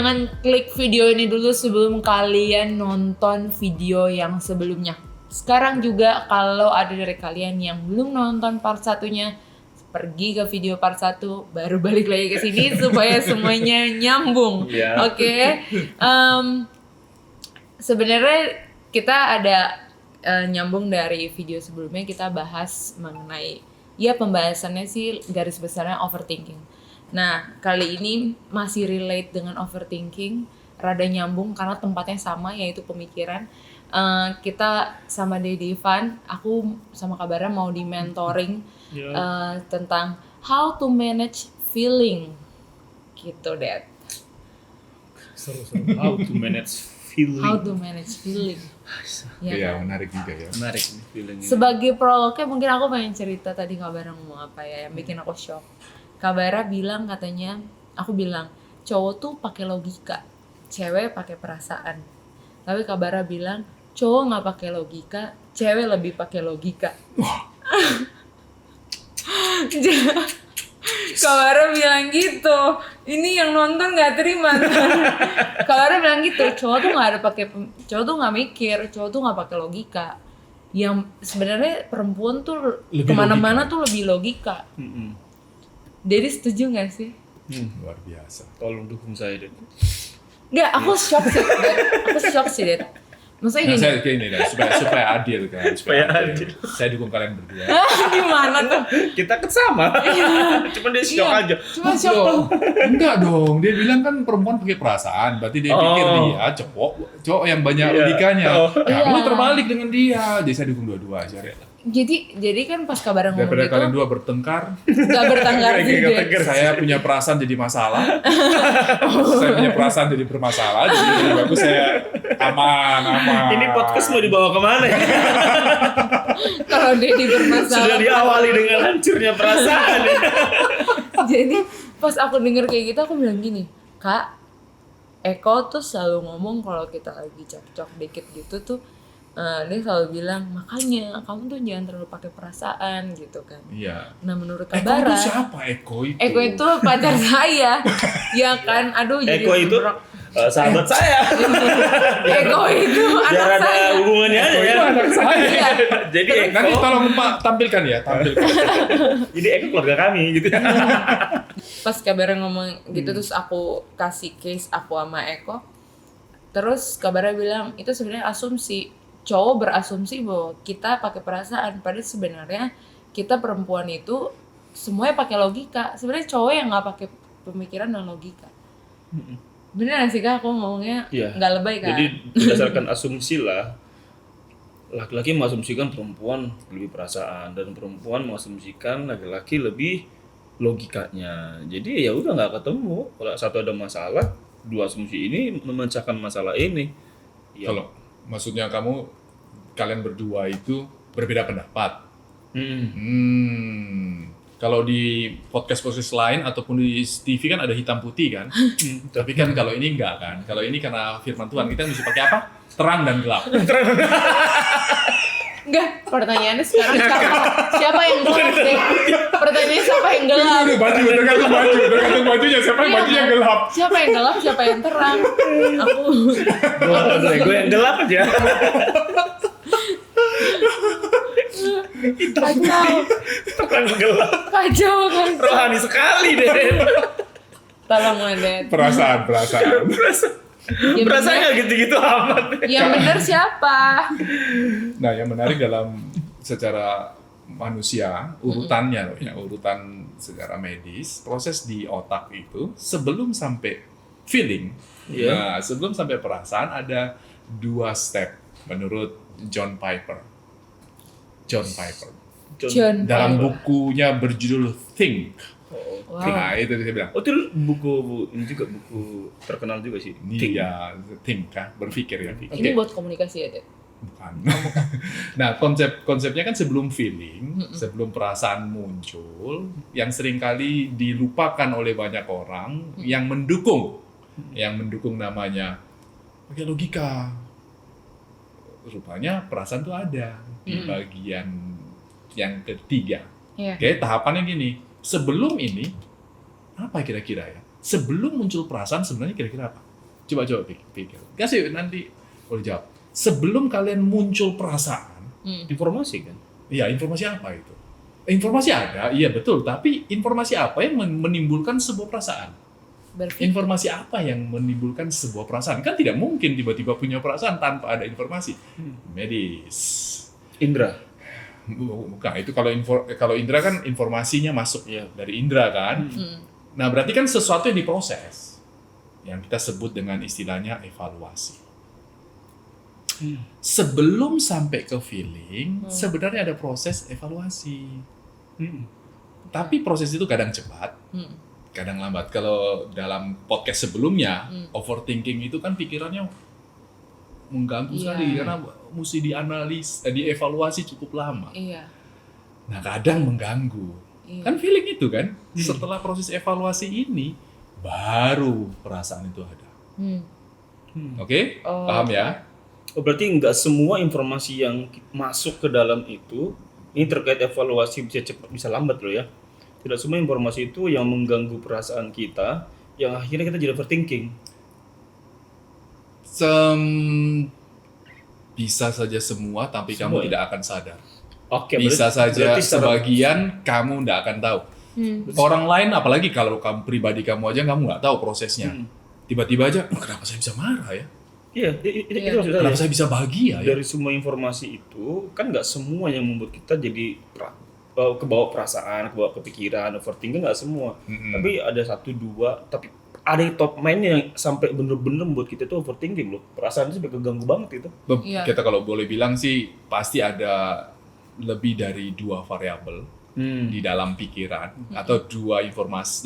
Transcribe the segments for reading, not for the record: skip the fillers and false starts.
Jangan klik video ini dulu sebelum kalian nonton video yang sebelumnya. Sekarang juga kalau ada dari kalian yang belum nonton part 1-nya, pergi ke video part 1 baru balik lagi ke sini supaya semuanya nyambung. Yeah. Oke. Sebenarnya kita ada nyambung dari video sebelumnya, kita bahas mengenai pembahasannya sih garis besarnya overthinking. Nah, kali ini masih relate dengan overthinking, rada nyambung karena tempatnya sama, yaitu pemikiran. Kita sama Dedi Ivan, aku sama Kabara mau di mentoring tentang how to manage feeling, gitu deh. Seru-seru. How to manage feeling. How to manage feeling. Iya, menarik juga ya. Menarik nih feeling ini. Sebagai prolognya mungkin aku pengen cerita tadi Kabara ngomong apa ya yang bikin aku shock. Kabara bilang katanya, aku bilang cowok tuh pakai logika, cewek pakai perasaan. Tapi Kabara bilang cowok nggak pakai logika, cewek lebih pakai logika. Kabara bilang gitu. Ini yang nonton nggak terima. Kabara bilang gitu. Cowok tuh nggak mikir, cowok tuh nggak pakai logika. Yang sebenarnya perempuan tuh Lebih kemana-mana logika. tuh lebih logika. Dedi setuju nggak sih? Luar biasa. Tolong dukung saya, Den. Nggak, aku shock sih, Ded. Aku shock sih, Ded. Maksudnya Nah, gini. saya kayak ini deh, supaya adil kan. Supaya adil. Saya dukung kalian berdua. Gimana tuh? Kita kan sama. Cuma dia shock aja. Cuma shock tuh. Enggak dong, dia bilang kan perempuan pakai perasaan, berarti dia pikir dia cowok yang banyak Iya. logikanya. Kamu Iya. terbalik dengan dia. Jadi saya dukung dua-dua aja. Jadi kan pas Kabara ngomong Daripada gitu, kalian dua bertengkar, nggak bertengkar sih, Ded. saya punya perasaan jadi masalah. Saya punya perasaan jadi bermasalah. Jadi lebih bagus saya aman. Ini podcast mau dibawa kemana ya? Kalau Dedi bermasalah. Sudah diawali dengan hancurnya perasaan. Jadi pas aku denger kayak gitu aku bilang gini, Kak, Eko tuh selalu ngomong kalau kita lagi cocok dikit gitu tuh, dia selalu bilang makanya kamu tuh jangan terlalu pakai perasaan gitu kan. Iya. Nah menurut Eko Kabara, itu siapa Eko itu? Eko itu pacar saya, ya kan? Aduh jadi Eko itu sahabat saya. Eko itu Biar anak ada saya. hubungannya aja Eko ya. itu anak saya. Iya. Jadi Nanti Eko, tolong Pak tampilkan ya, tampilkan. jadi Eko keluarga kami gitu. Pas Kabara ngomong gitu terus aku kasih case aku sama Eko. Terus Kabara bilang itu sebenarnya asumsi. Cowok berasumsi bahwa kita pakai perasaan, padahal sebenarnya kita perempuan itu semuanya pakai logika. Sebenarnya cowok yang nggak pakai pemikiran dan logika. Bener nggak sih Kak? Aku ngomongnya Iya. nggak lebay kan? Jadi berdasarkan asumsi lah, laki-laki mengasumsikan perempuan lebih perasaan dan perempuan mengasumsikan laki-laki lebih logikanya. Jadi ya udah nggak ketemu. Kalau satu ada masalah, dua asumsi ini memecahkan masalah ini. Ya. Kalau maksudnya kalian berdua itu berbeda pendapat. Kalau di podcast lain ataupun di TV kan ada hitam putih kan. Tapi kan kalau ini enggak kan. Kalau ini karena firman Tuhan kita mesti pakai apa? Terang dan gelap. Enggak, pertanyaannya sekarang siapa yang gelap deh? Pertanyaannya siapa yang gelap? Tergantung bajunya siapa yang bajunya gelap. Siapa yang gelap, siapa yang terang? Aku Gue yang gelap aja. kacau, Terang gelap. kacau kan? Rohani sekali deh. Tolong Adet. Perasaan. Yang Perasaan bener- nggak gitu-gitu amat. Yang benar siapa? Nah, yang menarik dalam secara manusia, urutannya loh ya, urutan secara medis, proses di otak itu sebelum sampai feeling, Iya. nah sebelum sampai perasaan ada 2 step menurut John Piper. John Dalam Piper. bukunya berjudul Think. Wow. Nah, itu dia bilang. Oh itu buku ini juga buku terkenal juga sih. Think. Iya, think kan, berpikir ya. Ini buat komunikasi ya, Dek? Bukan. Nah, konsepnya kan sebelum feeling, sebelum perasaan muncul, yang seringkali dilupakan oleh banyak orang yang mendukung namanya pakai logika. Rupanya perasaan tuh ada di bagian yang ketiga. Iya. Oke, tahapannya gini. Sebelum ini apa kira-kira ya? Sebelum muncul perasaan sebenarnya kira-kira apa? Coba pikir. Kasih nanti boleh jawab. Sebelum kalian muncul perasaan, Informasi kan. iya informasi apa itu? Informasi ada, iya betul. Tapi informasi apa yang menimbulkan sebuah perasaan? Berpikir. Informasi apa yang menimbulkan sebuah perasaan? Kan tidak mungkin tiba-tiba punya perasaan tanpa ada informasi. Medis. Indra. Bukan, itu kalau indra kan informasinya masuk Iya. dari indra kan. Nah, berarti kan sesuatu yang diproses. Yang kita sebut dengan istilahnya evaluasi. Sebelum sampai ke feeling, sebenarnya ada proses evaluasi. Tapi proses itu kadang cepat, kadang lambat. Kalau dalam podcast sebelumnya, overthinking itu kan pikirannya mengganggu sekali karena mesti dievaluasi cukup lama. Iya. Nah, kadang mengganggu. Iya. Kan feeling itu kan, setelah proses evaluasi ini, baru perasaan itu ada. Oke? Oh. Paham ya? Oh, berarti nggak semua informasi yang masuk ke dalam itu, ini terkait evaluasi bisa cepat bisa lambat loh ya. Tidak semua informasi itu yang mengganggu perasaan kita, yang akhirnya kita jadi overthinking. Bisa saja semua, tapi Semua kamu ya? tidak akan sadar. Oke, Bisa saja berarti secara- sebagian kamu tidak akan tahu. Orang lain, apalagi kalau kamu pribadi kamu aja, kamu nggak tahu prosesnya. Tiba-tiba aja, kenapa saya bisa marah ya? Iya, itu Iya. maksud saya. Kenapa saya bisa bahagia ya? Dari semua informasi itu kan nggak semua yang membuat kita jadi kebawa perasaan, kebawa kepikiran, overthinking nggak semua. Tapi ada 1-2, tapi ada yang top mind yang sampai bener-bener membuat kita tuh overthinking loh. Perasaan itu sampai keganggu banget itu. Iya. Kita kalau boleh bilang sih, pasti ada lebih dari 2 variabel di dalam pikiran, atau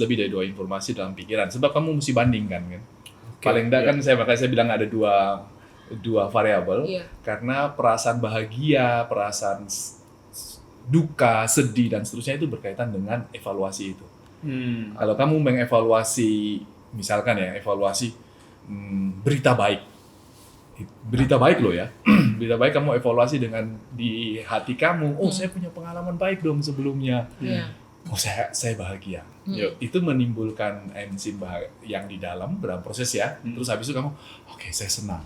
lebih dari 2 informasi dalam pikiran. Sebab kamu mesti bandingkan kan. Paling enggak kan makanya saya bilang ada dua variabel, karena perasaan bahagia, perasaan duka, sedih dan seterusnya itu berkaitan dengan evaluasi itu. Kalau kamu mengevaluasi, misalkan ya, evaluasi berita baik loh ya, berita baik kamu evaluasi dengan di hati kamu, oh saya punya pengalaman baik dong sebelumnya, oh saya bahagia. Itu menimbulkan enzim yang di dalam proses ya. Terus habis itu kamu, oke, saya senang.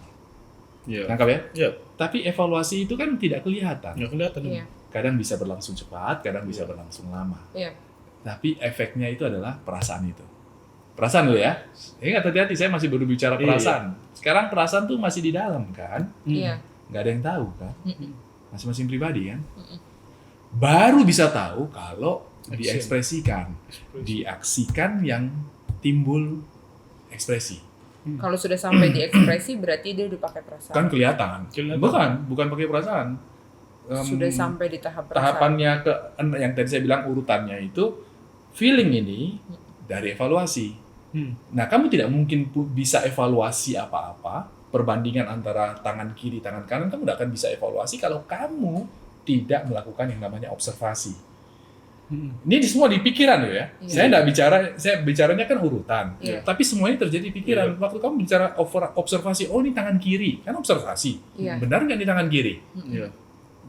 Nangkap ya? Iya. Tapi evaluasi itu kan tidak kelihatan. Nggak kelihatan. Iya. Kadang bisa berlangsung cepat, kadang bisa berlangsung lama. Iya. Tapi efeknya itu adalah perasaan itu. Perasaan lo ya. Ingat, hati-hati, saya masih baru bicara perasaan. Sekarang perasaan tuh masih di dalam kan? Iya. Nggak ada yang tahu kan? Masing-masing pribadi kan? Baru bisa tahu kalau diekspresikan, diaksikan yang timbul ekspresi. Kalau sudah sampai di ekspresi berarti dia udah pakai perasaan. Kan kelihatan. Bukan pakai perasaan. Sudah sampai di tahap perasaan. Tahapannya yang tadi saya bilang urutannya itu feeling ini dari evaluasi. Nah, kamu tidak mungkin bisa evaluasi apa-apa, perbandingan antara tangan kiri, tangan kanan, kamu tidak akan bisa evaluasi kalau kamu tidak melakukan yang namanya observasi. Ini semua di pikiran loh ya. Saya bicaranya kan urutan. Tapi semuanya terjadi di pikiran. Waktu kamu bicara observasi, oh ini tangan kiri, kan observasi. Benar nggak ini tangan kiri?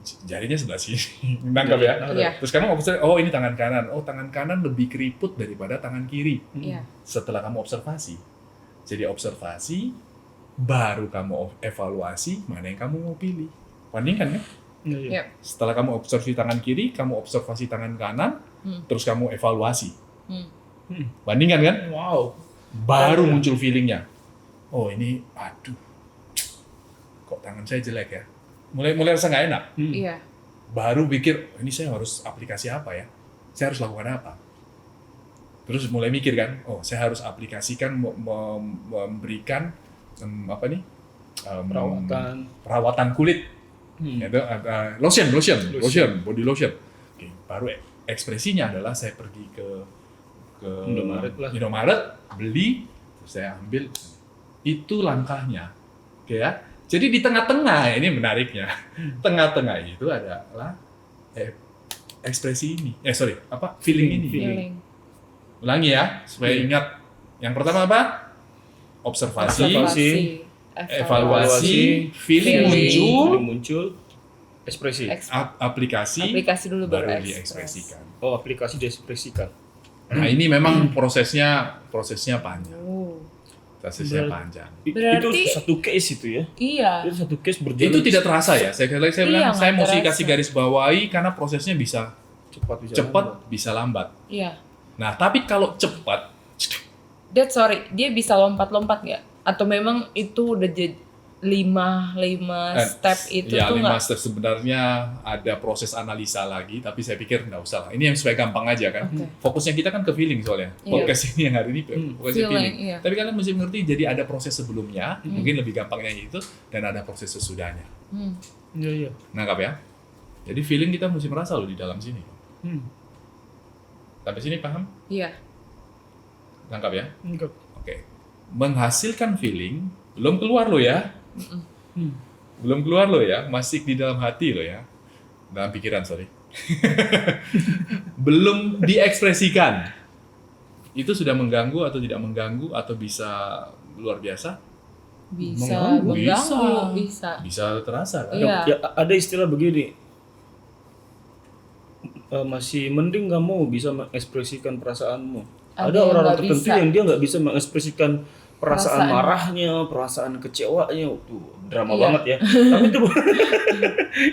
Jarinya sebelah sini. Nangkap ya? Terus kamu observasi, oh ini tangan kanan. Oh tangan kanan lebih keriput daripada tangan kiri. Setelah kamu observasi. Jadi observasi, baru kamu evaluasi mana yang kamu mau pilih. Bandingkan kan? Setelah kamu observasi tangan kiri, kamu observasi tangan kanan, terus kamu evaluasi. Bandingkan kan? Wow. Baru muncul feelingnya. Oh ini, aduh, kok tangan saya jelek ya? Mulai rasa nggak enak. Iya. Baru pikir, ini saya harus aplikasi apa ya? Saya harus lakukan apa? Terus mulai mikir kan, oh saya harus aplikasikan, memberikan perawatan kulit. Itu lotion, body lotion. Oke, baru ekspresinya adalah saya pergi ke Indomaret, beli, terus saya ambil. Itu langkahnya. Oke ya. Jadi di tengah-tengah, ini menariknya. Tengah-tengah itu adalah ekspresi ini. Feeling ini. Ulangi ya, supaya ingat. Yang pertama apa? Observasi. Evaluasi, feeling muncul, ekspresi. Aplikasi dulu baru berekspresi. diekspresikan. Oh, aplikasi diekspresikan. Nah, ini memang prosesnya panjang. prosesnya panjang. Berarti- itu satu case itu ya. Iya. Itu satu case berjalan Itu tidak terasa ya. Saya bilang Iya, saya nggak mesti terasa. kasih garis bawahi karena prosesnya bisa cepat cepat, bisa lambat. Iya. Nah, tapi kalau cepat, Dia bisa lompat-lompat nggak? Atau memang itu udah jadi 5 step itu ya, tuh 5 nggak? step sebenarnya ada proses analisa lagi, tapi saya pikir nggak usah lah. Ini yang supaya gampang aja kan. Oke. Fokusnya kita kan ke feeling soalnya. Iya. Podcast ini yang hari ini fokusnya Feeling, feeling. iya. Tapi kalian mesti mengerti, jadi ada proses sebelumnya, mungkin lebih gampangnya itu, dan ada proses sesudahnya. Hmm. Iya. Nangkap ya? Jadi feeling kita mesti merasa loh di dalam sini. Hmm. Sampai sini paham? Iya. Nangkap ya? Enggak. Oke. Menghasilkan feeling belum keluar lo ya. Belum keluar lo ya, masih di dalam hati lo ya. Dalam pikiran, sorry. Belum diekspresikan. Itu sudah mengganggu atau tidak mengganggu atau bisa luar biasa? Bisa mengganggu, bisa. Bisa terasa kan? Iya. Ya, ada istilah begini. Masih mending kamu bisa mengekspresikan perasaanmu. Ada Ada yang orang-orang nggak tertentu bisa. yang dia nggak bisa mengekspresikan perasaan Perasaan. marahnya, perasaan kecewanya, tuh drama Iya. banget ya. Tapi itu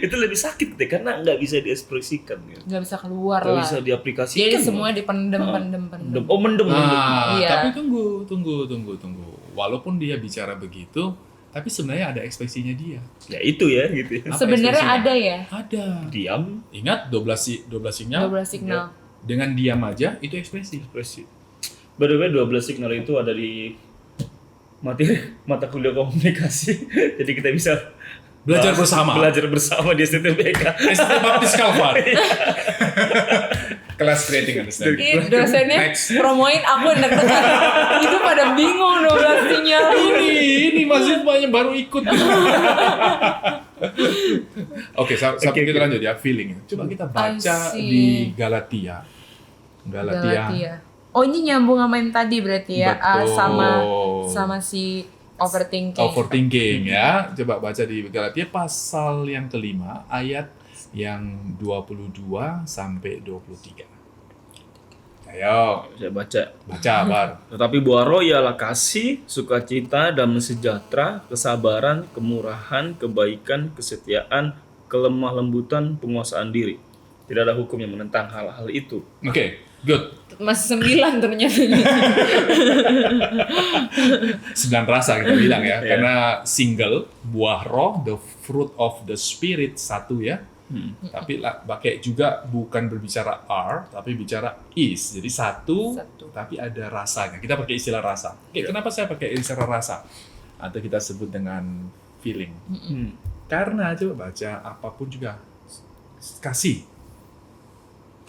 itu lebih sakit deh karena nggak bisa diekspresikan, gitu. Nggak bisa keluar Nggak lah. bisa diaplikasikan. Jadi semua dipendem. Oh mendem. Nah, Iya. tapi tunggu. Walaupun dia bicara begitu, tapi sebenarnya ada ekspresinya dia. Ya itu ya gitu. Ya. Apa Sebenarnya ekspresinya? ada ya Ada. Diam, Ingat 12 sinyal? 12 signal. Dengan diam aja itu ekspresi. ekspresi. By the way, 12 signal itu ada di mata kuliah komunikasi. Jadi kita bisa Belajar bahas- bersama. di STTBK. SD Baptis Kalvar. Kelas creating understanding. Ih, dosennya Next. promoin aku deg-degan. Itu pada bingung 12 sinyal. Ini masih banyak baru ikut. Oke, sampai Oke, kita oke. lanjut ya, feeling. Coba kita baca I see. di Galatia. Galatia. Oh, ini nyambung sama yang tadi berarti ya. Betul. Sama si overthinking. Overthinking ya. Coba baca di Galatia pasal yang kelima ayat yang 22 sampai 23. Ayo, Saya baca. Bar. Tetapi buah roh ialah kasih, sukacita, damai sejahtera, kesabaran, kemurahan, kebaikan, kesetiaan, kelemah lembutan, penguasaan diri. Tidak ada hukum yang menentang hal-hal itu. Oke, good. Masih 9 ternyata. 9 rasa kita bilang ya, Iya. karena single, buah roh, the fruit of the spirit, satu ya. Tapi pakai juga bukan berbicara R, tapi bicara is. Jadi satu, tapi ada rasanya. Kita pakai istilah rasa. Oke, kenapa saya pakai istilah rasa? Atau kita sebut dengan feeling. Karena coba baca apapun juga kasih.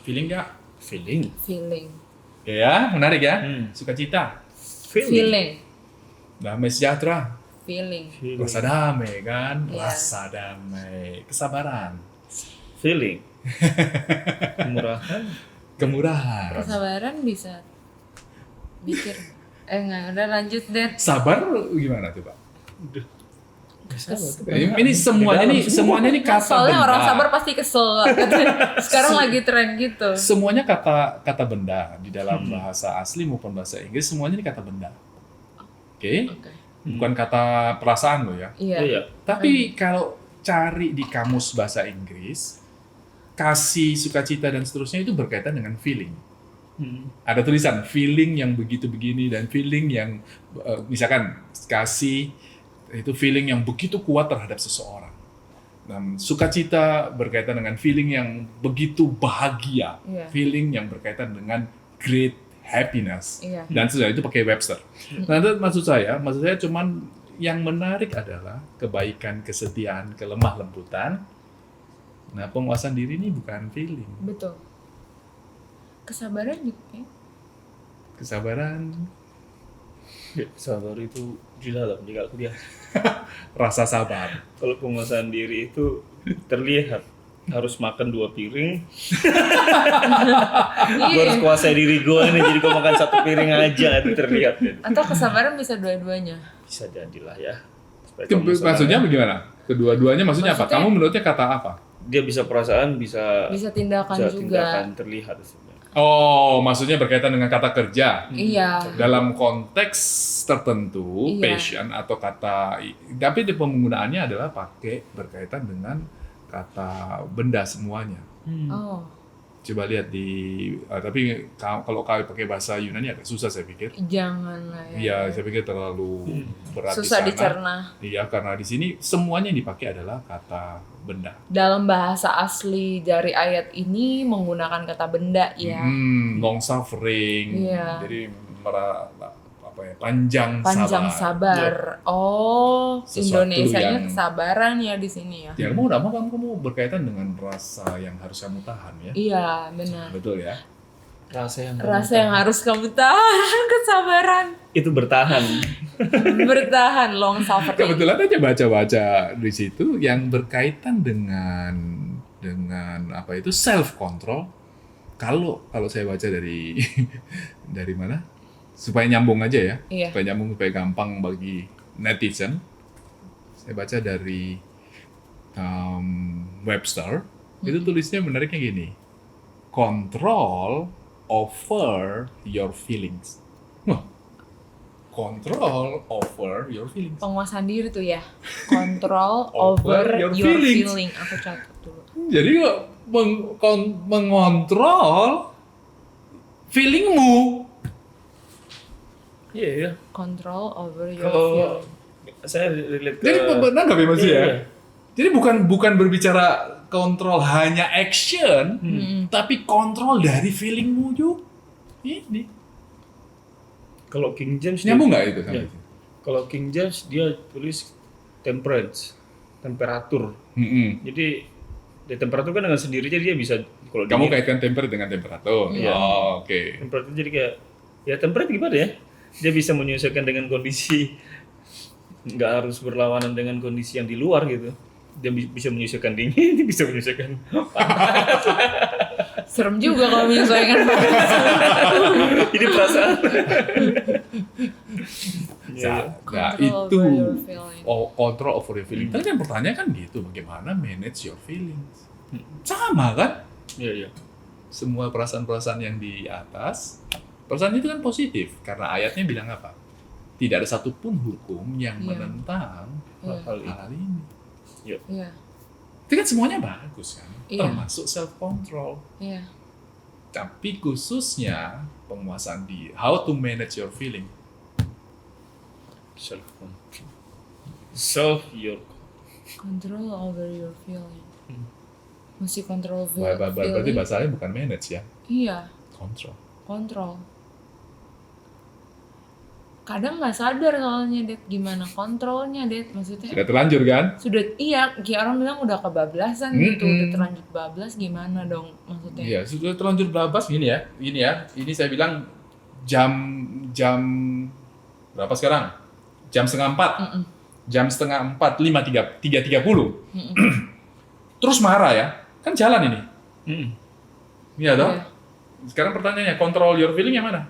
Feeling nggak? Feeling. Feeling. Ya, menarik ya. Hmm. Sukacita, Feeling. damai sejahtera, Feeling. rasa damai kan, Iya. rasa damai, kesabaran, Feeling. Kemurahan. kemurahan. Kesabaran bisa mikir. Enggak, udah lanjut deh. Sabar gimana tuh, Pak? Kes- Ini semuanya ini kata Soalnya benda. orang sabar pasti kesel. Sekarang lagi tren gitu. Semuanya kata benda di dalam bahasa asli maupun bahasa Inggris, semuanya ini kata benda. Oke? Oke. Bukan kata perasaan lo ya. Iya. Iya. Tapi kalau cari di kamus bahasa Inggris, kasih, sukacita dan seterusnya itu berkaitan dengan feeling. Ada tulisan feeling yang begitu begini dan feeling yang misalkan kasih itu feeling yang begitu kuat terhadap seseorang. Dan sukacita berkaitan dengan feeling yang begitu bahagia, Iya. feeling yang berkaitan dengan great happiness. Iya. Dan sudah itu pakai Webster. Nah, itu maksud saya cuman yang menarik adalah kebaikan, kesetiaan, kelemah lembutan. Nah, penguasaan diri ini bukan feeling. Betul. Kesabaran juga. Ya. Kesabaran, Sabar itu di dalam jika kuliah. rasa sabar. Kalau penguasaan diri itu terlihat harus makan 2 piring. Gue harus Iya. kuasai diri gue ini, jadi gue makan 1 piring aja itu terlihat. Atau kesabaran bisa dua-duanya. Bisa jadilah ya. Supaya kamu Maksudnya sadar. bagaimana? Kedua-duanya maksudnya apa? Maksudnya- Kamu menurutnya kata apa? Dia bisa perasaan, bisa Bisa tindakan juga. tindakan terlihat. Oh, maksudnya berkaitan dengan kata kerja. Iya. Dalam konteks tertentu, Iya. passion atau kata, tapi di penggunaannya adalah pakai berkaitan dengan kata benda semuanya. Oh, Coba lihat tapi kalau kau pakai bahasa Yunani agak susah saya pikir. janganlah ya. Iya, saya pikir terlalu berat Susah di sana. dicerna. Iya, karena di sini semuanya yang dipakai adalah kata benda. Dalam bahasa asli dari ayat ini menggunakan kata benda ya. Long suffering. Iya. Jadi panjang Panjang sabar. sabar. Oh, Sesuatu Indonesianya yang- kesabaran ya di sini ya. Ya mau nggak mau kamu berkaitan dengan rasa yang harus kamu tahan ya. Iya, benar. Betul ya. Rasa yang harus kamu tahan, kesabaran. itu bertahan. Bertahan, long suffering. Kebetulan aja baca-baca di situ yang berkaitan dengan apa itu self control. Kalau saya baca dari dari mana? Supaya nyambung aja ya. Iya. Supaya nyambung, supaya gampang bagi netizen. Saya baca dari Webster. Itu tulisnya menariknya gini. Control over your feelings. Wah, control over your feelings. Penguasaan diri tuh ya. Control Over over your your feelings. feeling. Aku catat dulu. Jadi mengontrol feelingmu. Iya, iya. Control over your Kalau feeling. saya relate ke Jadi benar nggak Mas Iya. ya? Jadi bukan berbicara kontrol hanya action, tapi kontrol dari feelingmu juga. Ini kalau King James nyambung nggak itu Iya. sampai sini? Kalau King James dia tulis temperance, temperatur. Mm-mm. Jadi di temperatur kan dengan sendirinya dia bisa kalau Kamu dingin, kaitkan temperate dengan temperatur. Iya. Oh, oke. temperatur jadi kayak ya temperate gimana ya? Dia bisa menyesuaikan dengan kondisi, nggak harus berlawanan dengan kondisi yang di luar gitu. Dia bisa menyesuaikan dingin, dia bisa menyesuaikan Serem juga kalau menyesuaikan. ini perasaan. Nah, Control itu over your feeling. control over your feelings. Tadi yang pertanyaan kan gitu, bagaimana manage your feelings? Sama kan? Iya, iya. Semua perasaan-perasaan yang di atas, perasaan itu kan positif karena ayatnya bilang apa? Tidak ada satupun hukum yang Iya. menentang Iya. hal ini. Iya, Itu kan semuanya bagus kan, Iya. termasuk self control. iya. Tapi khususnya penguasaan diri, how to manage your feeling. Self control. Self your Control over your feeling. Mesti control Berarti feeling. bahasanya bukan manage ya, Iya, control. kontrol. Kadang nggak sadar soalnya, Det, gimana kontrolnya, Det. Maksudnya Sudah terlanjur kan? sudah, iya, kayak orang bilang udah kebablasan gitu, udah terlanjur bablas, gimana dong maksudnya? Iya, sudah terlanjur bablas gini ya. Ini saya bilang jam berapa sekarang? Jam setengah 4. Jam setengah 4, 3:30. Terus marah ya. Kan jalan ini. Iya toh? Iya. Sekarang pertanyaannya, control your feeling yang mana?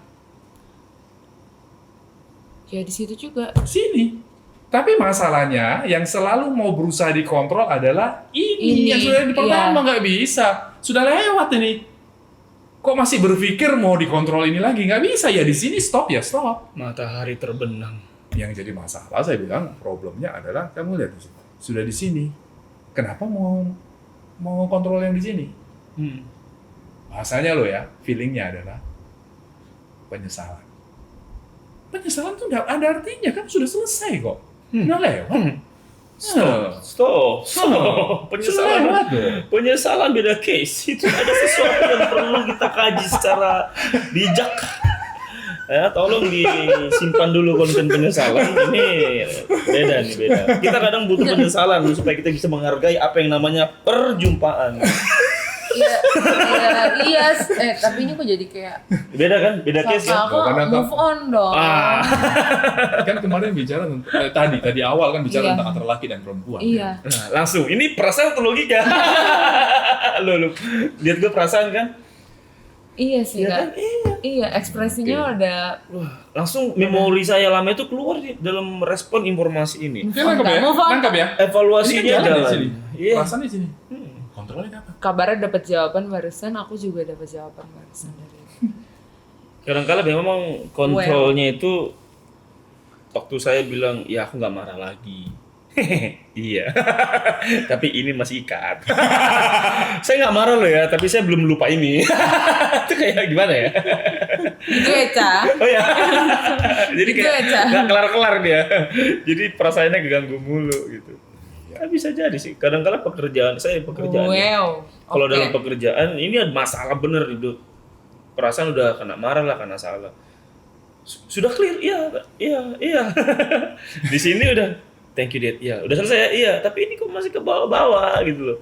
Ya di situ juga. Sini. Tapi masalahnya yang selalu mau berusaha dikontrol adalah ini yang sudah di pertama nggak bisa. Sudah lewat ini. Kok masih berpikir mau dikontrol ini lagi? Nggak bisa ya, di sini stop ya stop. matahari terbenam. Yang jadi masalah saya bilang problemnya adalah kamu lihat sudah di sini. Kenapa mau kontrol yang di sini? Bahasanya lo ya, feelingnya adalah penyesalan. Penyesalan tuh nggak ada artinya kan, sudah selesai kok. Udah lewat. Stop. Penyesalan. Sudah lewat loh. Penyesalan beda case. Itu ada sesuatu yang perlu kita kaji secara bijak. Ya, tolong disimpan dulu konten penyesalan. Ini beda. Kita kadang butuh penyesalan supaya kita bisa menghargai apa yang namanya perjumpaan. Iya, tapi ini kok jadi kayak Beda kan? Beda case ya? aku Karena move on dong. Kan kemarin bicara tadi awal kan bicara Iya. tentang antara laki dan perempuan. Iya. Nah, langsung. Ini perasaan atau logika? Lu. Lihat gue perasaan kan? Iya sih, Iya Kak. kan? Iya, ekspresinya udah Wah, langsung memori saya lama itu keluar dalam respon informasi ini. Dia nangkap ya? Move on. Nangkap ya? Evaluasinya Ini kan jalan di jalan. sini. Iya. Perasaan di sini. Kontrolnya apa? kabarnya dapat jawaban barusan, aku juga dapat jawaban barusan dari Kadang-kala memang kontrolnya itu waktu saya bilang, ya aku nggak marah lagi. Iya, tapi ini masih ikat. Saya nggak marah loh ya, tapi saya belum lupa ini. Itu kayak gimana ya? Itu Eca. Oh ya, jadi Itu kayak aja. nggak kelar-kelar dia. Jadi perasaannya keganggu mulu gitu. Ya bisa jadi sih. Kadang-kala pekerjaan saya pekerjaan. Wow. Kalau Oke. dalam pekerjaan ini ada masalah bener itu. Perasaan udah kena marah lah karena salah. Sudah clear, iya. Di sini udah thank you Dad, iya. Udah selesai, iya. Tapi ini kok masih ke bawah-bawah gitu loh.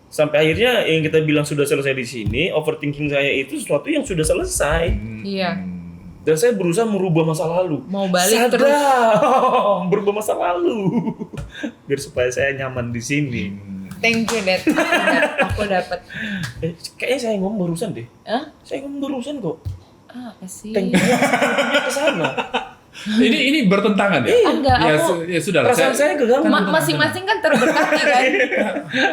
Sampai akhirnya yang kita bilang sudah selesai di sini, overthinking saya itu sesuatu yang sudah selesai. Iya. Dan saya berusaha merubah masa lalu. Mau balik Sadar, terus. berubah masa lalu. Biar supaya saya nyaman di sini. Thank you, Dad. Aku dapat. Kayaknya saya ngomong barusan deh. Hah? Saya ngomong barusan kok. Apa sih? Thank you ke sana. Ini bertentangan ya? Enggak, Ya, aku- ya sudah lah. Perasaan saya keganggu. Masing-masing kan terberkati kan?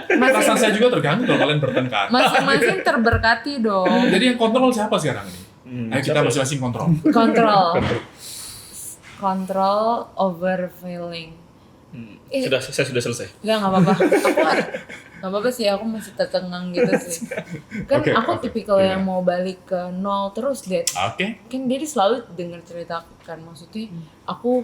Perasaan saya juga terganggu kalau kalian bertengkar. Masing-masing terberkati dong. Jadi yang kontrol siapa sekarang ini? Ayo kita siapa ya? masing-masing kontrol. Kontrol over feeling. Saya sudah selesai. Nggak apa-apa. Nggak apa-apa sih, aku masih tercengang gitu sih. Kan Oke, aku oke. tipikal Gimana? yang mau balik ke nol terus, Dad. Oke. Kan dia selalu dengar cerita aku kan. Maksudnya aku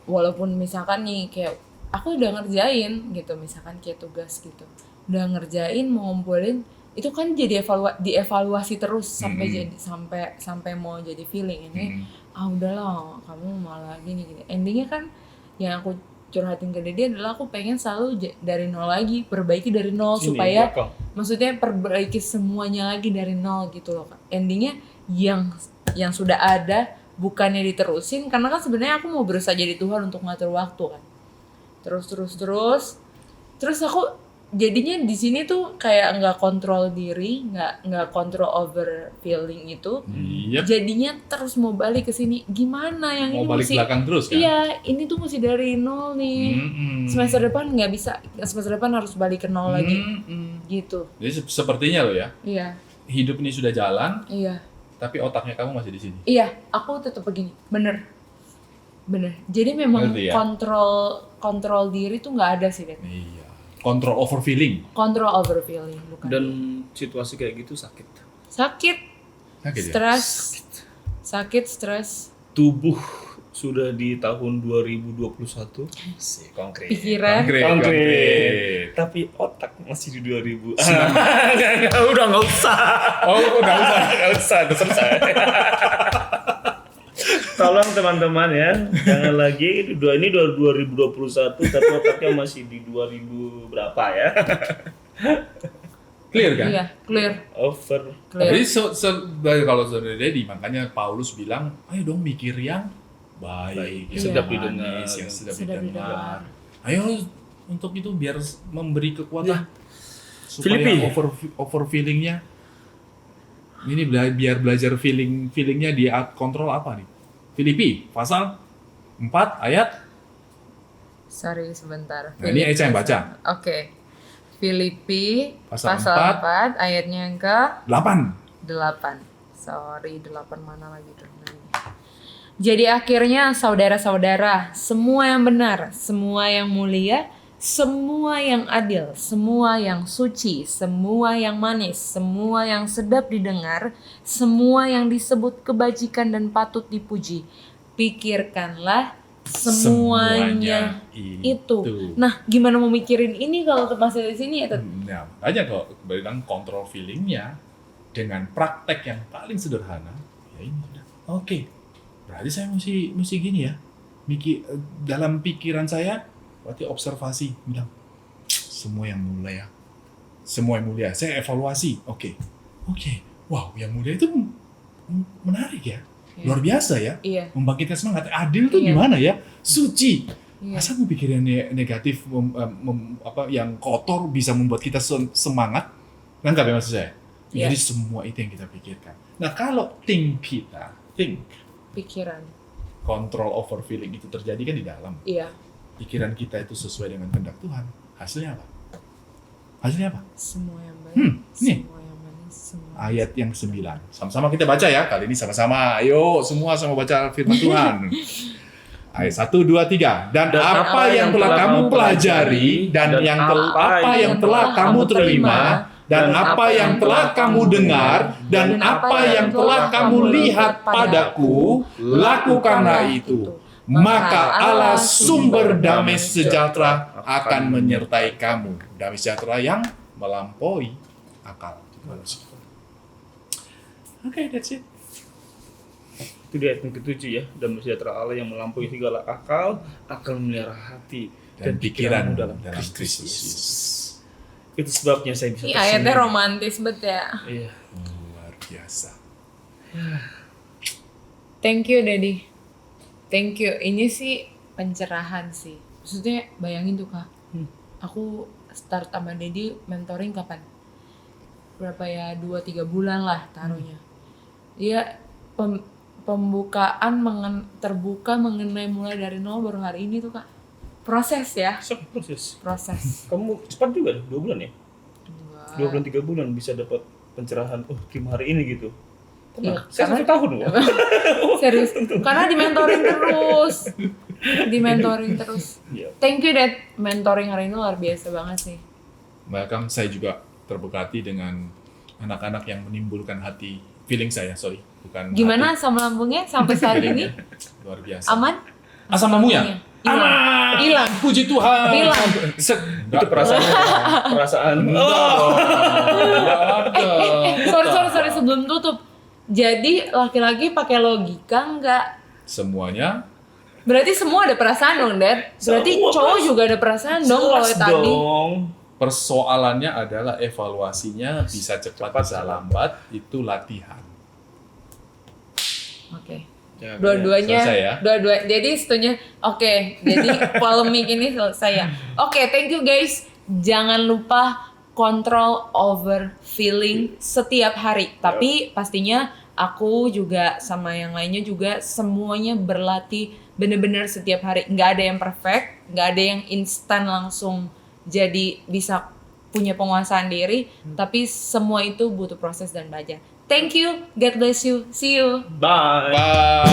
walaupun misalkan nih kayak aku udah ngerjain gitu, misalkan kayak tugas gitu. Udah ngerjain, mau ngumpulin, itu kan jadi dievaluasi terus sampai jadi sampai mau jadi feeling ini. Udahlah, kamu malah gini. Endingnya kan yang aku curhatin ke dia adalah aku pengen selalu dari nol lagi, perbaiki dari nol Sini, supaya belakang. maksudnya perbaiki semuanya lagi dari nol gitu loh Kak. Endingnya yang sudah ada bukannya diterusin, karena kan sebenarnya aku mau berusaha jadi Tuhan untuk ngatur waktu kan. Terus aku jadinya di sini tuh kayak nggak kontrol diri, nggak kontrol over feeling itu. Yep. Jadinya terus mau balik ke sini, gimana yang Mau ini balik mesti belakang terus kan? iya, ini tuh mesti dari nol nih. Semester depan nggak bisa, semester depan harus balik ke nol lagi gitu. Jadi sepertinya loh ya, Iya, hidup ini sudah jalan, iya. tapi otaknya kamu masih di sini. Iya, aku tetap begini, bener. Jadi memang Ngerti ya? kontrol diri tuh nggak ada sih, Dad. Iya. Control over feeling. Kontrol over feeling, bukan. Dan situasi kayak gitu sakit. Sakit, Sakit ya? stres, sakit, stres, Tubuh sudah di tahun 2021. Sih, konkret. pikiran. Konkret. Tapi otak masih di 2000. Udah nggak usah. Oh, udah usah. Nggak usah, udah selesai. Tolong teman-teman ya, jangan lagi ini 2021 tapi otaknya masih di 2000 berapa ya? Clear kan? Iya, clear. Jadi Clear. kalau saudara Dedi, makanya Paulus bilang, ayo dong mikir yang baik, Baik, yang sedap manis, didengar. yang sedap Sedap didengar. didengar. Ayo untuk itu biar memberi kekuatan supaya Filipi. over feelingnya ini biar belajar feelingnya dia kontrol apa nih? Filipi pasal 4 ayat. Sorry sebentar. Nah, ini Eca yang baca. Oke. Filipi Pasal pasal 4. 4 ayatnya yang ke 8. 8. Sorry, 8 mana lagi tuh? Nah, ini. Jadi akhirnya saudara-saudara, semua yang benar, semua yang mulia, semua yang adil, semua yang suci, semua yang manis, semua yang sedap didengar, semua yang disebut kebajikan dan patut dipuji, pikirkanlah semuanya itu. Nah, gimana mau mikirin ini kalau masih di sini ya? Nah, makanya kalau bilang kontrol feelingnya dengan praktek yang paling sederhana, ya ini sudah. Oke, berarti saya mesti gini ya. Dalam pikiran saya, berarti observasi bilang semua yang mulia, semua yang mulia. Saya evaluasi. Oke, wow, yang mulia itu menarik ya, luar biasa ya. Iya. Membangkitkan semangat. Adil tuh Iya. gimana ya? Suci. Iya. Masa mau pikir yang negatif, yang kotor bisa membuat kita semangat? Nangkap ya maksud saya? Iya. Jadi semua itu yang kita pikirkan. Nah kalau think Pikiran. control over feeling itu terjadi kan di dalam. Iya. Pikiran kita itu sesuai dengan kehendak Tuhan. Hasilnya apa? Hasilnya apa? Semua yang baik, Nih. semua yang manis, ayat yang 9. Sama-sama kita baca ya, kali ini sama-sama. Ayo, semua sama baca firman Tuhan. Ayat 1, 2, 3. Dan apa yang telah kamu pelajari, dan apa yang telah kamu terima, dan apa yang telah kamu dengar, dan apa yang telah kamu lihat padaku, lakukanlah itu. Maka Allah sumber damai sejahtera akan menyertai kamu. Damai sejahtera yang melampaui akal manusia. Oke, that's it. Itu di ayat yang ke-7 ya. Dan sejahtera Allah yang melampaui segala akal akan memelihara hati Dan pikiran dalam Kristus Kristus. Yesus. Itu sebabnya saya bisa Ini ayatnya romantis banget ya. Iya. Luar biasa. Thank you, Daddy. Thank you. Ini sih pencerahan sih. Maksudnya bayangin tuh Kak. Aku start sama Daddy mentoring kapan? Berapa ya? 2-3 bulan lah taruhnya. Dia pembukaan terbuka mengenai mulai dari nol baru hari ini tuh Kak. Proses ya. Proses. Kamu cepat juga 2 bulan ya? Enggak. 2 bulan 3 bulan bisa dapat pencerahan. Oh, terima hari ini gitu. Iya, Saya 1 tahun loh. serius. Karena dimentoring terus. Iya. Thank you Dad. Mentoring hari ini luar biasa banget sih. Bahkan saya juga terberkati dengan anak-anak yang menimbulkan feeling saya, bukan Gimana hati. asam lambungnya sampai saat ini? Luar biasa. Aman? Asam lambungnya? Hilang. Hilang. Puji Tuhan. Hilang. Itu perasaan. Sorry sebelum tutup. Jadi laki-laki pakai logika enggak? Semuanya Berarti semua ada perasaan dong, Dad. Berarti Semua cowok juga ada perasaan dong kalau Jelas tadi. dong. persoalannya adalah evaluasinya bisa cepat bisa lambat, itu latihan. Oke. Ya, Dua-duanya, selesai ya? jadi setunya. Oke, jadi polemik ini selesai ya. Oke, thank you guys. Jangan lupa control over feeling setiap hari. Tapi pastinya aku juga sama yang lainnya juga semuanya berlatih bener-bener setiap hari. Nggak ada yang perfect, nggak ada yang instan langsung jadi bisa punya penguasaan diri. Tapi semua itu butuh proses dan belajar. Thank you, God bless you, see you. Bye. Bye.